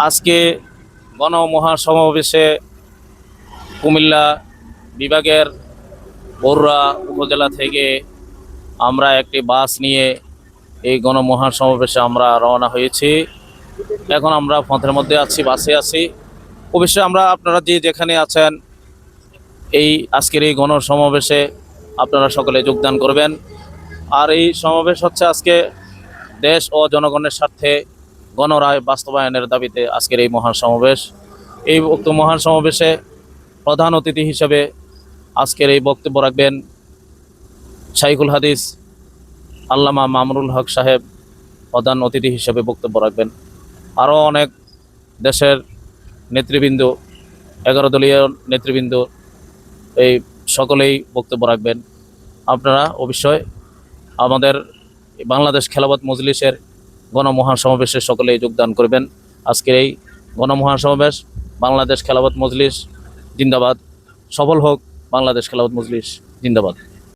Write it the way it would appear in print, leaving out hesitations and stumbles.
আজকে গণমহাসমাবেশে কুমিল্লা বিভাগের বরুড়া উপজেলা থেকে আমরা একটি বাস নিয়ে এই গণমহাসমাবেশে আমরা রওনা হয়েছি। এখন আমরা পথের মধ্যে আছি, বাসে আছি। অবশ্যই আমরা আপনারা যে যেখানে আছেন এই আজকের এই গণসমাবেশে আপনারা সকলে যোগদান করবেন। আর এই সমাবেশ হচ্ছে আজকে দেশ ও জনগণের স্বার্থে গণরায় বাস্তবায়নের দাবিতে আজকের এই মহান সমাবেশ। এই মহান সমাবেশে প্রধান অতিথি হিসেবে আজকের এই বক্তব্য রাখবেন শাইখুল হাদিস আল্লামা মামুনুল হক সাহেব, প্রধান অতিথি হিসেবে বক্তব্য রাখবেন। আরও অনেক দেশের নেতৃবৃন্দ, 11 দলীয় নেতৃবৃন্দ এই সকলেই বক্তব্য রাখবেন। আপনারা অবশ্যই আমাদের বাংলাদেশ খেলাফত মজলিসের গণমহাসমাবেশে সকলেই যোগদান করবেন। আজকের এই গণমহাসমাবেশ বাংলাদেশ খেলাফত মজলিস জিন্দাবাদ, সফল হোক বাংলাদেশ খেলাফত মজলিস জিন্দাবাদ।